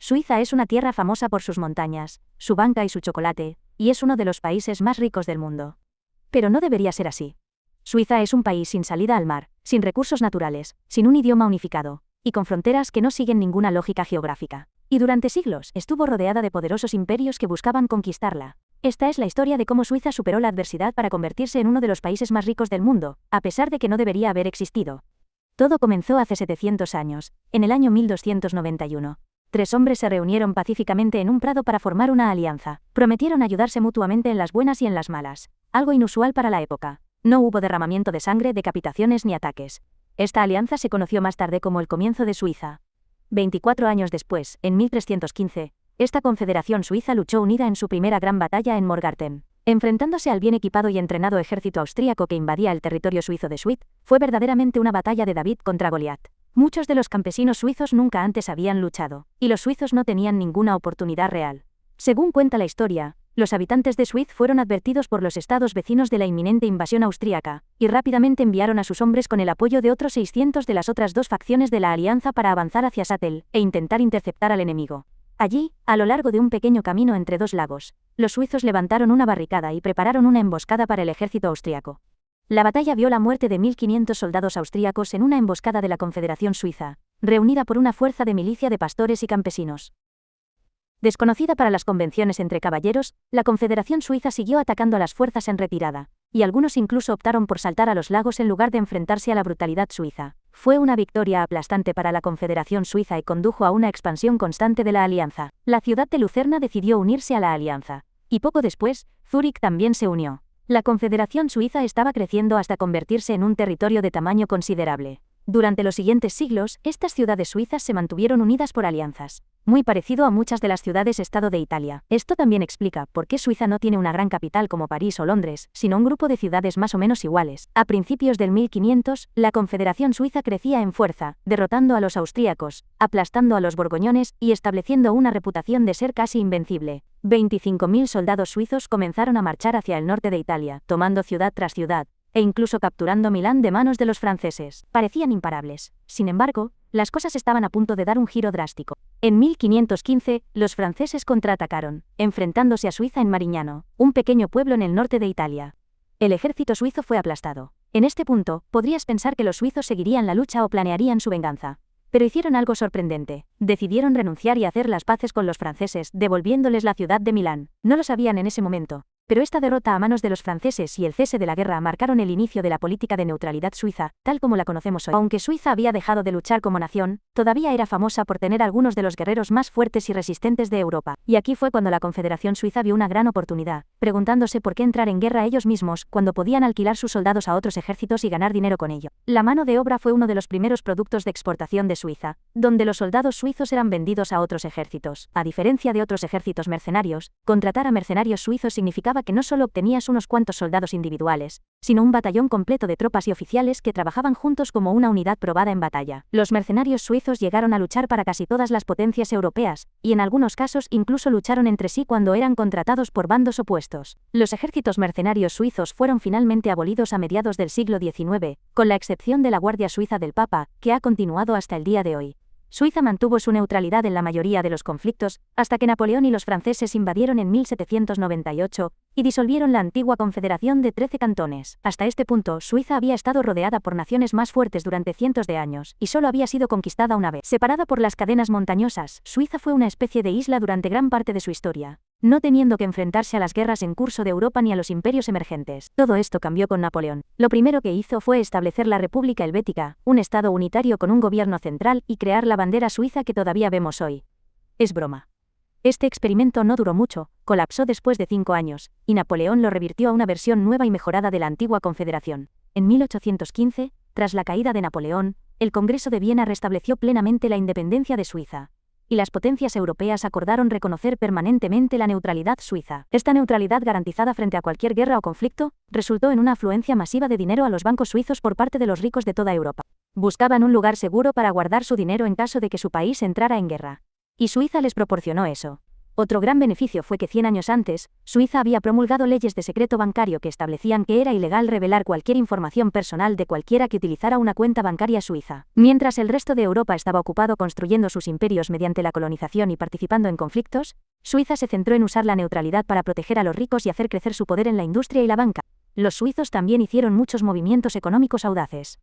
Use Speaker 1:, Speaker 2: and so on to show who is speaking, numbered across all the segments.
Speaker 1: Suiza es una tierra famosa por sus montañas, su banca y su chocolate, y es uno de los países más ricos del mundo. Pero no debería ser así. Suiza es un país sin salida al mar, sin recursos naturales, sin un idioma unificado, y con fronteras que no siguen ninguna lógica geográfica. Y durante siglos estuvo rodeada de poderosos imperios que buscaban conquistarla. Esta es la historia de cómo Suiza superó la adversidad para convertirse en uno de los países más ricos del mundo, a pesar de que no debería haber existido. Todo comenzó hace 700 años, en el año 1291. 3 hombres se reunieron pacíficamente en un prado para formar una alianza. Prometieron ayudarse mutuamente en las buenas y en las malas, algo inusual para la época. No hubo derramamiento de sangre, decapitaciones ni ataques. Esta alianza se conoció más tarde como el comienzo de Suiza. 24 años después, en 1315, esta confederación suiza luchó unida en su primera gran batalla en Morgarten. Enfrentándose al bien equipado y entrenado ejército austríaco que invadía el territorio suizo de Schwedt, fue verdaderamente una batalla de David contra Goliat. Muchos de los campesinos suizos nunca antes habían luchado, y los suizos no tenían ninguna oportunidad real. Según cuenta la historia, los habitantes de Schwedt fueron advertidos por los estados vecinos de la inminente invasión austríaca, y rápidamente enviaron a sus hombres con el apoyo de otros 600 de las otras 2 facciones de la alianza para avanzar hacia Sattel e intentar interceptar al enemigo. Allí, a lo largo de un pequeño camino entre 2 lagos, los suizos levantaron una barricada y prepararon una emboscada para el ejército austríaco. La batalla vio la muerte de 1.500 soldados austríacos en una emboscada de la Confederación Suiza, reunida por una fuerza de milicia de pastores y campesinos. Desconocida para las convenciones entre caballeros, la Confederación Suiza siguió atacando a las fuerzas en retirada, y algunos incluso optaron por saltar a los lagos en lugar de enfrentarse a la brutalidad suiza. Fue una victoria aplastante para la Confederación Suiza y condujo a una expansión constante de la alianza. La ciudad de Lucerna decidió unirse a la alianza, y poco después, Zúrich también se unió. La Confederación Suiza estaba creciendo hasta convertirse en un territorio de tamaño considerable. Durante los siguientes siglos, estas ciudades suizas se mantuvieron unidas por alianzas, muy parecido a muchas de las ciudades-estado de Italia. Esto también explica por qué Suiza no tiene una gran capital como París o Londres, sino un grupo de ciudades más o menos iguales. A principios del 1500, la Confederación Suiza crecía en fuerza, derrotando a los austríacos, aplastando a los borgoñones y estableciendo una reputación de ser casi invencible. 25.000 soldados suizos comenzaron a marchar hacia el norte de Italia, tomando ciudad tras ciudad, e incluso capturando Milán de manos de los franceses. Parecían imparables. Sin embargo, las cosas estaban a punto de dar un giro drástico. En 1515, los franceses contraatacaron, enfrentándose a Suiza en Marignano, un pequeño pueblo en el norte de Italia. El ejército suizo fue aplastado. En este punto, podrías pensar que los suizos seguirían la lucha o planearían su venganza. Pero hicieron algo sorprendente. Decidieron renunciar y hacer las paces con los franceses, devolviéndoles la ciudad de Milán. No lo sabían en ese momento, pero esta derrota a manos de los franceses y el cese de la guerra marcaron el inicio de la política de neutralidad suiza, tal como la conocemos hoy. Aunque Suiza había dejado de luchar como nación, todavía era famosa por tener algunos de los guerreros más fuertes y resistentes de Europa. Y aquí fue cuando la Confederación Suiza vio una gran oportunidad, preguntándose por qué entrar en guerra ellos mismos cuando podían alquilar sus soldados a otros ejércitos y ganar dinero con ello. La mano de obra fue uno de los primeros productos de exportación de Suiza, donde los soldados suizos eran vendidos a otros ejércitos. A diferencia de otros ejércitos mercenarios, contratar a mercenarios suizos significaba que no solo obtenías unos cuantos soldados individuales, sino un batallón completo de tropas y oficiales que trabajaban juntos como una unidad probada en batalla. Los mercenarios suizos llegaron a luchar para casi todas las potencias europeas, y en algunos casos incluso lucharon entre sí cuando eran contratados por bandos opuestos. Los ejércitos mercenarios suizos fueron finalmente abolidos a mediados del siglo XIX, con la excepción de la Guardia Suiza del Papa, que ha continuado hasta el día de hoy. Suiza mantuvo su neutralidad en la mayoría de los conflictos, hasta que Napoleón y los franceses invadieron en 1798, y disolvieron la antigua confederación de 13 cantones. Hasta este punto, Suiza había estado rodeada por naciones más fuertes durante cientos de años, y solo había sido conquistada una vez. Separada por las cadenas montañosas, Suiza fue una especie de isla durante gran parte de su historia, no teniendo que enfrentarse a las guerras en curso de Europa ni a los imperios emergentes. Todo esto cambió con Napoleón. Lo primero que hizo fue establecer la República Helvética, un estado unitario con un gobierno central, y crear la bandera suiza que todavía vemos hoy. Es broma. Este experimento no duró mucho, colapsó después de 5 años, y Napoleón lo revirtió a una versión nueva y mejorada de la antigua confederación. En 1815, tras la caída de Napoleón, el Congreso de Viena restableció plenamente la independencia de Suiza, y las potencias europeas acordaron reconocer permanentemente la neutralidad suiza. Esta neutralidad garantizada frente a cualquier guerra o conflicto, resultó en una afluencia masiva de dinero a los bancos suizos por parte de los ricos de toda Europa. Buscaban un lugar seguro para guardar su dinero en caso de que su país entrara en guerra. Y Suiza les proporcionó eso. Otro gran beneficio fue que 100 años antes, Suiza había promulgado leyes de secreto bancario que establecían que era ilegal revelar cualquier información personal de cualquiera que utilizara una cuenta bancaria suiza. Mientras el resto de Europa estaba ocupado construyendo sus imperios mediante la colonización y participando en conflictos, Suiza se centró en usar la neutralidad para proteger a los ricos y hacer crecer su poder en la industria y la banca. Los suizos también hicieron muchos movimientos económicos audaces.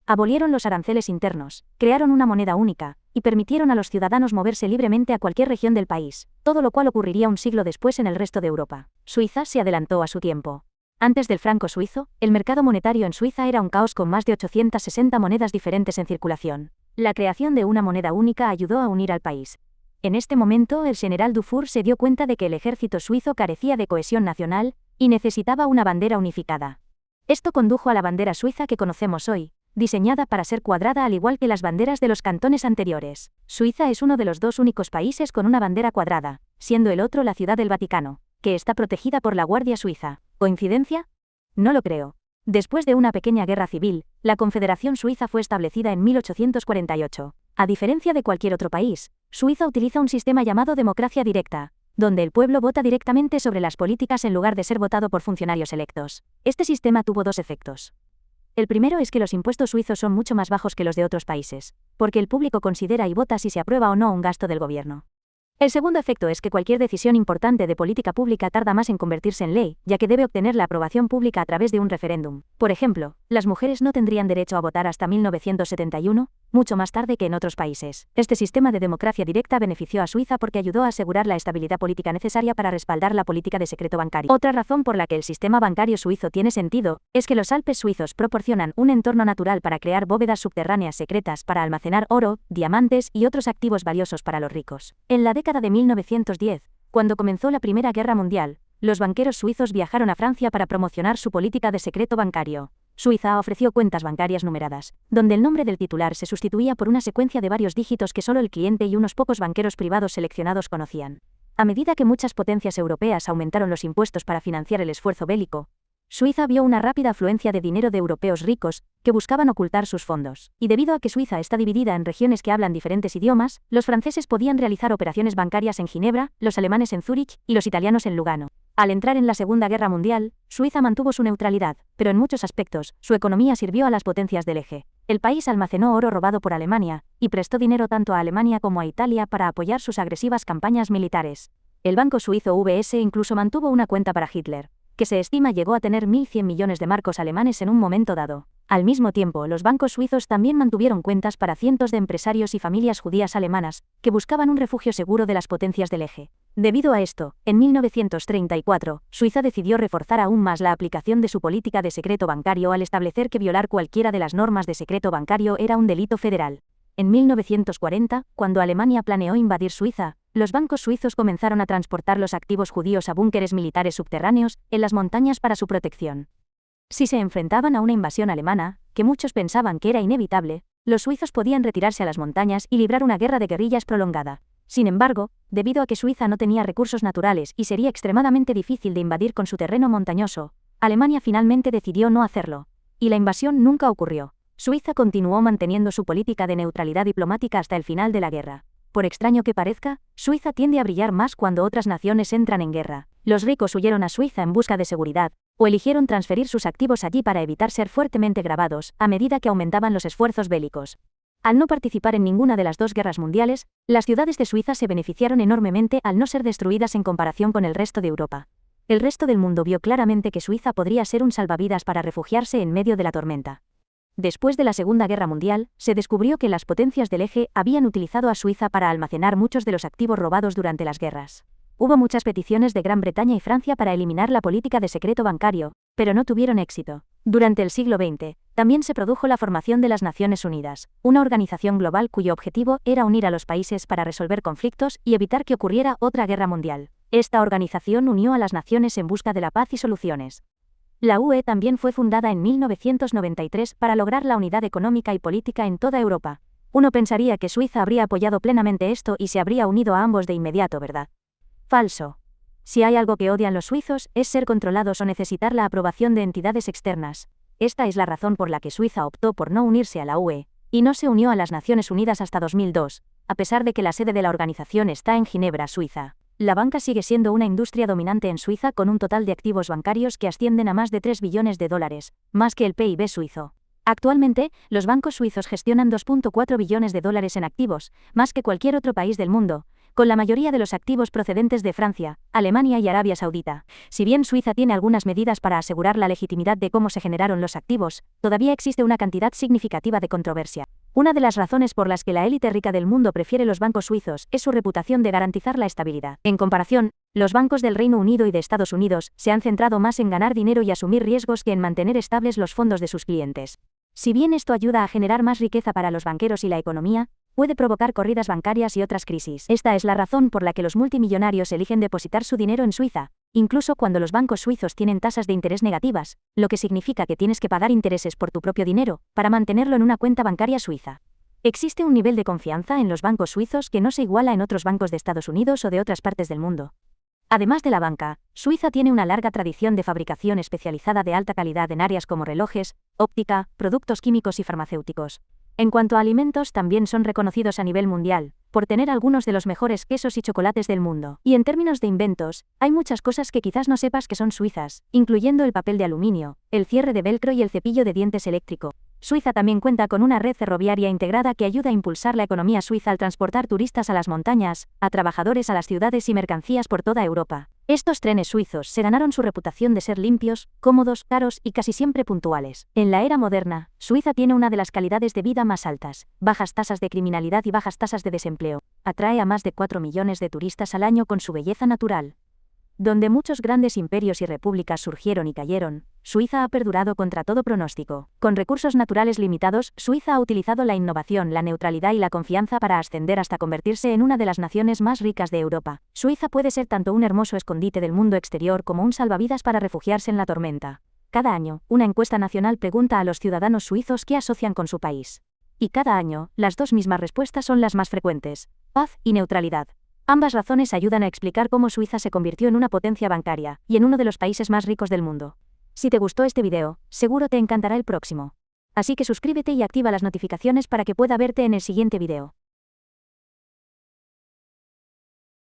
Speaker 1: Abolieron los aranceles internos, crearon una moneda única, y permitieron a los ciudadanos moverse libremente a cualquier región del país, todo lo cual ocurriría un siglo después en el resto de Europa. Suiza se adelantó a su tiempo. Antes del franco suizo, el mercado monetario en Suiza era un caos con más de 860 monedas diferentes en circulación. La creación de una moneda única ayudó a unir al país. En este momento, el general Dufour se dio cuenta de que el ejército suizo carecía de cohesión nacional y necesitaba una bandera unificada. Esto condujo a la bandera suiza que conocemos hoy, diseñada para ser cuadrada al igual que las banderas de los cantones anteriores. Suiza es uno de los dos únicos países con una bandera cuadrada, siendo el otro la Ciudad del Vaticano, que está protegida por la Guardia Suiza. ¿Coincidencia? No lo creo. Después de una pequeña guerra civil, la Confederación Suiza fue establecida en 1848. A diferencia de cualquier otro país, Suiza utiliza un sistema llamado democracia directa, donde el pueblo vota directamente sobre las políticas en lugar de ser votado por funcionarios electos. Este sistema tuvo dos efectos. El primero es que los impuestos suizos son mucho más bajos que los de otros países, porque el público considera y vota si se aprueba o no un gasto del gobierno. El segundo efecto es que cualquier decisión importante de política pública tarda más en convertirse en ley, ya que debe obtener la aprobación pública a través de un referéndum. Por ejemplo, las mujeres no tendrían derecho a votar hasta 1971, mucho más tarde que en otros países. Este sistema de democracia directa benefició a Suiza porque ayudó a asegurar la estabilidad política necesaria para respaldar la política de secreto bancario. Otra razón por la que el sistema bancario suizo tiene sentido es que los Alpes suizos proporcionan un entorno natural para crear bóvedas subterráneas secretas para almacenar oro, diamantes y otros activos valiosos para los ricos. En la década de 1910, cuando comenzó la Primera Guerra Mundial, los banqueros suizos viajaron a Francia para promocionar su política de secreto bancario. Suiza ofreció cuentas bancarias numeradas, donde el nombre del titular se sustituía por una secuencia de varios dígitos que solo el cliente y unos pocos banqueros privados seleccionados conocían. A medida que muchas potencias europeas aumentaron los impuestos para financiar el esfuerzo bélico, Suiza vio una rápida afluencia de dinero de europeos ricos, que buscaban ocultar sus fondos. Y debido a que Suiza está dividida en regiones que hablan diferentes idiomas, los franceses podían realizar operaciones bancarias en Ginebra, los alemanes en Zúrich y los italianos en Lugano. Al entrar en la Segunda Guerra Mundial, Suiza mantuvo su neutralidad, pero en muchos aspectos, su economía sirvió a las potencias del eje. El país almacenó oro robado por Alemania, y prestó dinero tanto a Alemania como a Italia para apoyar sus agresivas campañas militares. El banco suizo UBS incluso mantuvo una cuenta para Hitler, que se estima llegó a tener 1.100 millones de marcos alemanes en un momento dado. Al mismo tiempo, los bancos suizos también mantuvieron cuentas para cientos de empresarios y familias judías alemanas, que buscaban un refugio seguro de las potencias del eje. Debido a esto, en 1934, Suiza decidió reforzar aún más la aplicación de su política de secreto bancario al establecer que violar cualquiera de las normas de secreto bancario era un delito federal. En 1940, cuando Alemania planeó invadir Suiza, los bancos suizos comenzaron a transportar los activos judíos a búnkeres militares subterráneos en las montañas para su protección. Si se enfrentaban a una invasión alemana, que muchos pensaban que era inevitable, los suizos podían retirarse a las montañas y librar una guerra de guerrillas prolongada. Sin embargo, debido a que Suiza no tenía recursos naturales y sería extremadamente difícil de invadir con su terreno montañoso, Alemania finalmente decidió no hacerlo, y la invasión nunca ocurrió. Suiza continuó manteniendo su política de neutralidad diplomática hasta el final de la guerra. Por extraño que parezca, Suiza tiende a brillar más cuando otras naciones entran en guerra. Los ricos huyeron a Suiza en busca de seguridad, o eligieron transferir sus activos allí para evitar ser fuertemente gravados a medida que aumentaban los esfuerzos bélicos. Al no participar en ninguna de las dos guerras mundiales, las ciudades de Suiza se beneficiaron enormemente al no ser destruidas en comparación con el resto de Europa. El resto del mundo vio claramente que Suiza podría ser un salvavidas para refugiarse en medio de la tormenta. Después de la Segunda Guerra Mundial, se descubrió que las potencias del eje habían utilizado a Suiza para almacenar muchos de los activos robados durante las guerras. Hubo muchas peticiones de Gran Bretaña y Francia para eliminar la política de secreto bancario, pero no tuvieron éxito. Durante el siglo XX, también se produjo la formación de las Naciones Unidas, una organización global cuyo objetivo era unir a los países para resolver conflictos y evitar que ocurriera otra guerra mundial. Esta organización unió a las naciones en busca de la paz y soluciones. La UE también fue fundada en 1993 para lograr la unidad económica y política en toda Europa. Uno pensaría que Suiza habría apoyado plenamente esto y se habría unido a ambos de inmediato, ¿verdad? Falso. Si hay algo que odian los suizos, es ser controlados o necesitar la aprobación de entidades externas. Esta es la razón por la que Suiza optó por no unirse a la UE, y no se unió a las Naciones Unidas hasta 2002, a pesar de que la sede de la organización está en Ginebra, Suiza. La banca sigue siendo una industria dominante en Suiza con un total de activos bancarios que ascienden a más de 3 billones de dólares, más que el PIB suizo. Actualmente, los bancos suizos gestionan 2,4 billones de dólares en activos, más que cualquier otro país del mundo, con la mayoría de los activos procedentes de Francia, Alemania y Arabia Saudita. Si bien Suiza tiene algunas medidas para asegurar la legitimidad de cómo se generaron los activos, todavía existe una cantidad significativa de controversia. Una de las razones por las que la élite rica del mundo prefiere los bancos suizos es su reputación de garantizar la estabilidad. En comparación, los bancos del Reino Unido y de Estados Unidos se han centrado más en ganar dinero y asumir riesgos que en mantener estables los fondos de sus clientes. Si bien esto ayuda a generar más riqueza para los banqueros y la economía, puede provocar corridas bancarias y otras crisis. Esta es la razón por la que los multimillonarios eligen depositar su dinero en Suiza, incluso cuando los bancos suizos tienen tasas de interés negativas, lo que significa que tienes que pagar intereses por tu propio dinero para mantenerlo en una cuenta bancaria suiza. Existe un nivel de confianza en los bancos suizos que no se iguala en otros bancos de Estados Unidos o de otras partes del mundo. Además de la banca, Suiza tiene una larga tradición de fabricación especializada de alta calidad en áreas como relojes, óptica, productos químicos y farmacéuticos. En cuanto a alimentos, también son reconocidos a nivel mundial, por tener algunos de los mejores quesos y chocolates del mundo. Y en términos de inventos, hay muchas cosas que quizás no sepas que son suizas, incluyendo el papel de aluminio, el cierre de velcro y el cepillo de dientes eléctrico. Suiza también cuenta con una red ferroviaria integrada que ayuda a impulsar la economía suiza al transportar turistas a las montañas, a trabajadores a las ciudades y mercancías por toda Europa. Estos trenes suizos se ganaron su reputación de ser limpios, cómodos, caros y casi siempre puntuales. En la era moderna, Suiza tiene una de las calidades de vida más altas, bajas tasas de criminalidad y bajas tasas de desempleo. Atrae a más de 4 millones de turistas al año con su belleza natural. Donde muchos grandes imperios y repúblicas surgieron y cayeron, Suiza ha perdurado contra todo pronóstico. Con recursos naturales limitados, Suiza ha utilizado la innovación, la neutralidad y la confianza para ascender hasta convertirse en una de las naciones más ricas de Europa. Suiza puede ser tanto un hermoso escondite del mundo exterior como un salvavidas para refugiarse en la tormenta. Cada año, una encuesta nacional pregunta a los ciudadanos suizos qué asocian con su país. Y cada año, las dos mismas respuestas son las más frecuentes: paz y neutralidad. Ambas razones ayudan a explicar cómo Suiza se convirtió en una potencia bancaria y en uno de los países más ricos del mundo. Si te gustó este video, seguro te encantará el próximo. Así que suscríbete y activa las notificaciones para que pueda verte en el siguiente video.